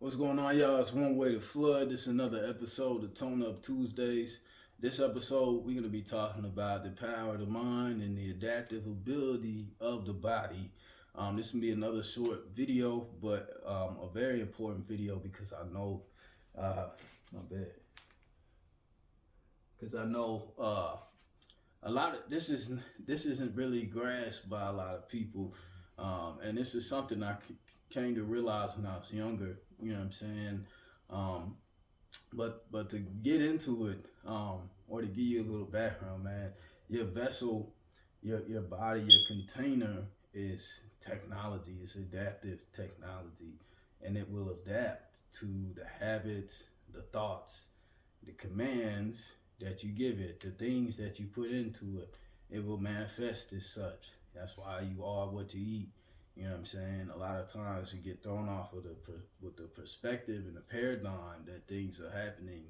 What's going on, y'all? It's One Way to Flood. This is another episode of Tone Up Tuesdays. This episode, we're going to be talking about the power of the mind and the adaptive ability of the body. This will be another short video, but a very important video because I know, my bad, because I know a lot of this isn't really grasped by a lot of people, and this is something came to realize when I was younger. You know what I'm saying? Um, but to get into it, or to give you a little background, man, your vessel, your body, your container is technology. It's adaptive technology, and it will adapt to the habits, the thoughts, the commands that you give it, the things that you put into it. It will manifest as such. That's why you are what you eat. You know what I'm saying? A lot of times you get thrown off with the perspective and the paradigm that things are happening,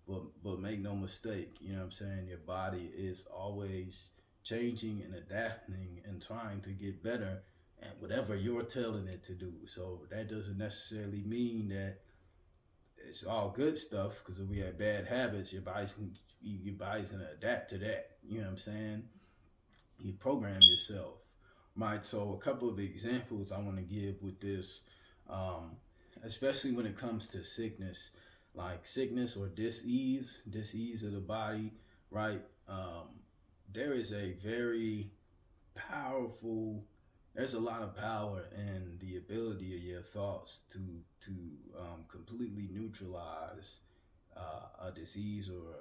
but make no mistake. You know what I'm saying? Your body is always changing and adapting and trying to get better at whatever you're telling it to do. So that doesn't necessarily mean that it's all good stuff. Because if we have bad habits, your body's gonna adapt to that. You know what I'm saying? You program yourself. Right. So a couple of examples I want to give with this, um, especially when it comes to sickness, like sickness or disease of the body. Right. There is a very powerful. There's a lot of power in the ability of your thoughts to completely neutralize a disease or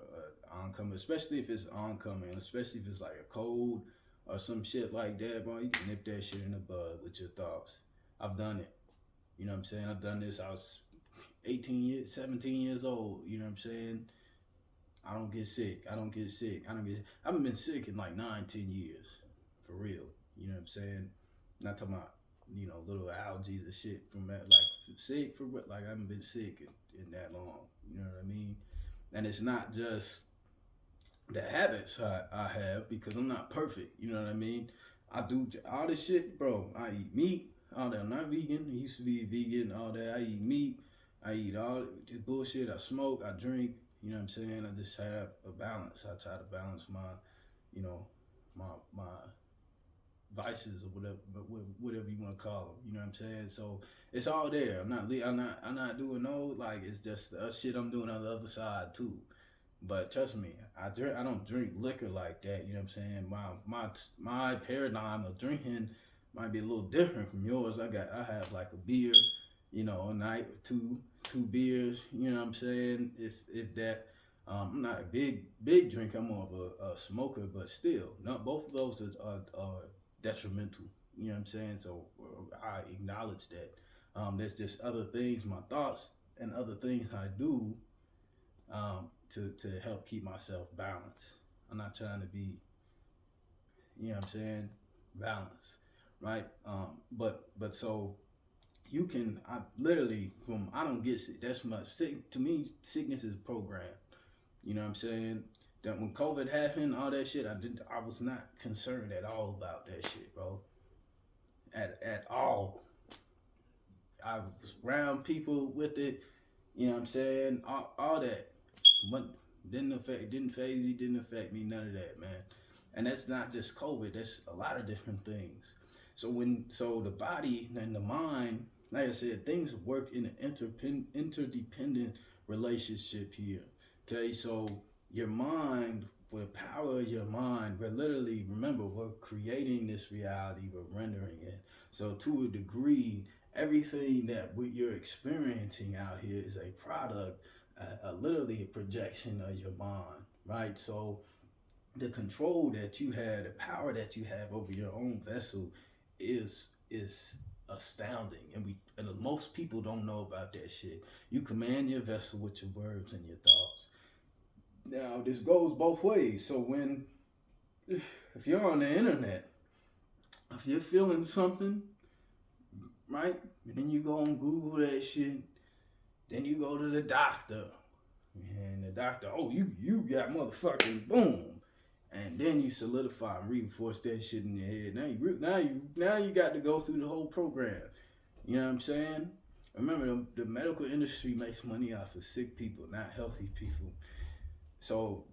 an oncoming, especially if it's oncoming, especially if it's like a cold or some shit like that, bro. You can nip that shit in the bud with your thoughts. I've done it. You know what I'm saying? I've done this. I was 18 years, 17 years old. You know what I'm saying? I don't get sick. I don't get sick. I don't get. I haven't been sick in like 9, 10 years, for real. You know what I'm saying? Not talking about little allergies or shit from that. Like sick for what? Like I haven't been sick in that long. You know what I mean? And it's not just the habits I have because I'm not perfect. You know what I mean? I do all this shit, bro. I eat meat, all that. I'm not vegan. I used to be vegan, all that. I eat meat. I eat all this bullshit. I smoke. I drink. You know what I'm saying? I just have a balance. I try to balance my, you know, my vices or whatever you want to call them. You know what I'm saying? So it's all there. I'm not doing no like it's just shit I'm doing on the other side too. But trust me, I don't drink liquor like that. You know what I'm saying? My paradigm of drinking might be a little different from yours. I have like a beer, a night or two beers. You know what I'm saying? If that. I'm not a big drinker. I'm more of a smoker, but still, not both of those are detrimental. You know what I'm saying? So I acknowledge that. There's just other things, my thoughts and other things I do to help keep myself balanced. I'm not trying to be, you know what I'm saying, balanced, right? But so you can, I literally from I don't get sick. That's much sick to me. Sickness is programmed. You know what I'm saying? That when COVID happened, all that shit, I was not concerned at all about that shit, bro. At all. I was around people with it. You know what I'm saying? All that. But didn't phase me, didn't affect me, none of that, man. And that's not just COVID, that's a lot of different things. So the body and the mind, like I said, things work in an interdependent relationship here. Okay, so your mind, with the power of your mind, we're literally, remember, we're creating this reality, we're rendering it. So to a degree, everything that you're experiencing out here is a product, literally a projection of your mind, right? So the control that you have, the power that you have over your own vessel is astounding, and most people don't know about that shit. You command your vessel with your words and your thoughts. Now this goes both ways. So when if you're on the internet, if you're feeling something, right, and then you go on Google that shit, then you go to the doctor, and the doctor, oh, you got motherfucking boom, and then you solidify and reinforce that shit in your head. Now you got to go through the whole program. You know what I'm saying? Remember, the medical industry makes money off of sick people, not healthy people. So,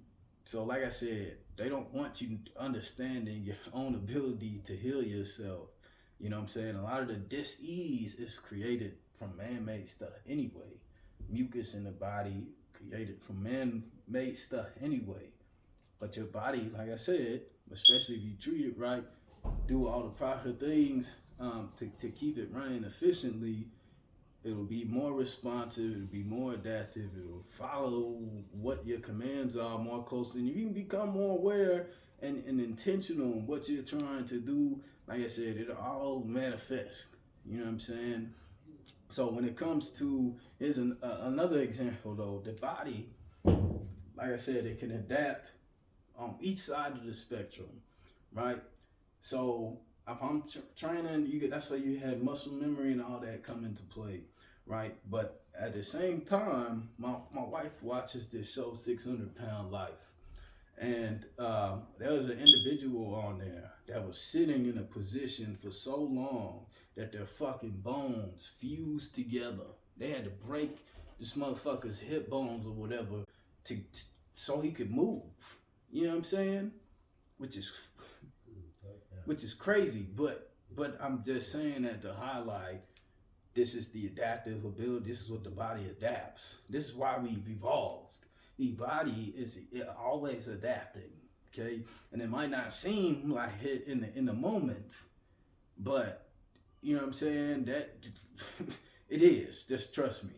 like I said, they don't want you understanding your own ability to heal yourself. You know what I'm saying? A lot of the dis-ease is created from man-made stuff anyway. Mucus in the body created from man-made stuff anyway. But your body, like I said, especially if you treat it right, do all the proper things to keep it running efficiently, it'll be more responsive, it'll be more adaptive, it'll follow what your commands are more closely, and you can become more aware and intentional in what you're trying to do. Like I said, it'll all manifest. You know what I'm saying? So when it comes to, here's another example though, the body, like I said, it can adapt on each side of the spectrum, right? So if I'm training, that's why you have muscle memory and all that come into play, right? But at the same time, my wife watches this show, 600 Pound Life. And there was an individual on there that was sitting in a position for so long that their fucking bones fused together. They had to break this motherfucker's hip bones or whatever so he could move. You know what I'm saying? Which is crazy, but I'm just saying that to highlight this is the adaptive ability. This is what the body adapts. This is why we've evolved. The body is always adapting, okay? And it might not seem like it in the moment, but you know what I'm saying? That it is. Just trust me.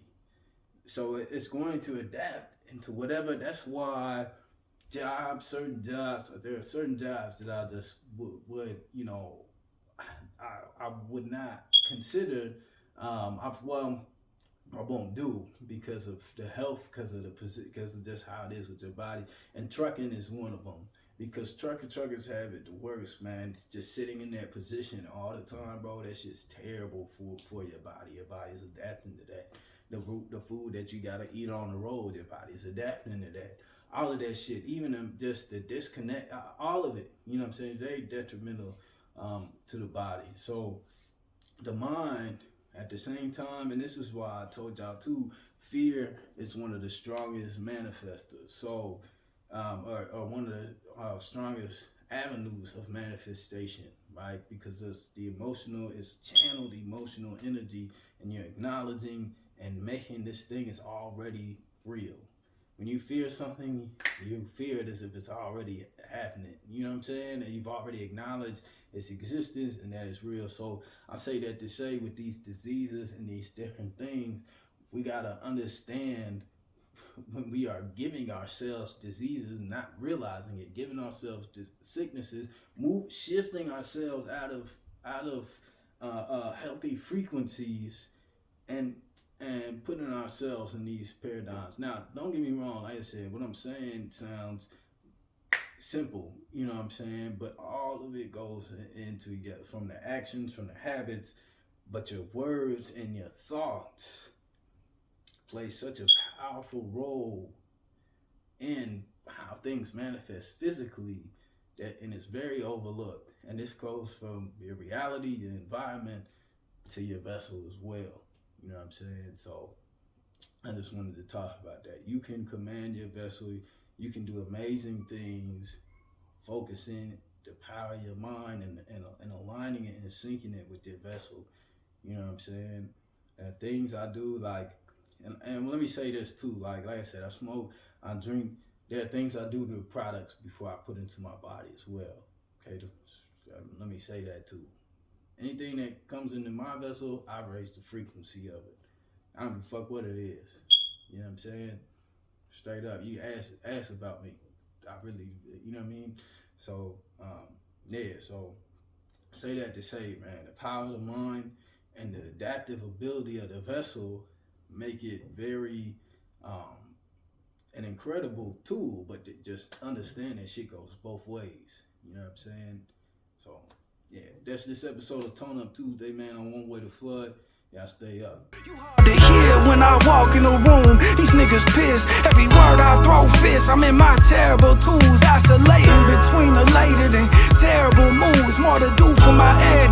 So it's going to adapt into whatever. That's why certain jobs, there are certain jobs that I just would you know, I would not consider. I won't do because of the health, because of just how it is with your body. And trucking is one of them, because truckers have it the worst, man. It's just sitting in that position all the time, bro. That shit's terrible for your body. Your body's adapting to that. The food that you gotta eat on the road, your body's adapting to that. All of that shit, even just the disconnect, all of it, you know what I'm saying, very detrimental to the body. So the mind, at the same time, and this is why I told y'all too, fear is one of the strongest manifestors. So, or one of the strongest avenues of manifestation, right? Because it's channeled emotional energy, and you're acknowledging and making this thing is already real. When you fear something, you fear it as if it's already happening. You know what I'm saying? And you've already acknowledged its existence and that it's real. So I say that to say, with these diseases and these different things, we gotta understand when we are giving ourselves diseases, not realizing it, giving ourselves sicknesses, shifting ourselves out of healthy frequencies and putting ourselves in these paradigms. Now, don't get me wrong, like I said, what I'm saying sounds simple, you know what I'm saying? But all of it goes into from the actions, from the habits, but your words and your thoughts play such a powerful role in how things manifest physically, and it's very overlooked. And this goes from your reality, your environment, to your vessel as well. You know what I'm saying? So I just wanted to talk about that. You can command your vessel. You can do amazing things, focusing the power of your mind and aligning it and syncing it with your vessel. You know what I'm saying? Things I do, like, and let me say this too, like I said, I smoke, I drink. There are things I do to products before I put into my body as well. Okay, let me say that too. Anything that comes into my vessel, I raise the frequency of it. I don't give a fuck what it is. You know what I'm saying? Straight up. You ask about me. I really, you know what I mean? So, yeah, so say that to say, man, the power of the mind and the adaptive ability of the vessel make it very an incredible tool, but just understand that shit goes both ways. You know what I'm saying? So, yeah, that's this episode of Tone Up Tuesday, man, on One Way to Flood. Y'all stay up. You hard to hear when I walk in the room. These niggas pissed. Every word I throw fists. I'm in my terrible tools, oscillating between elated and terrible moods. More to do for my head.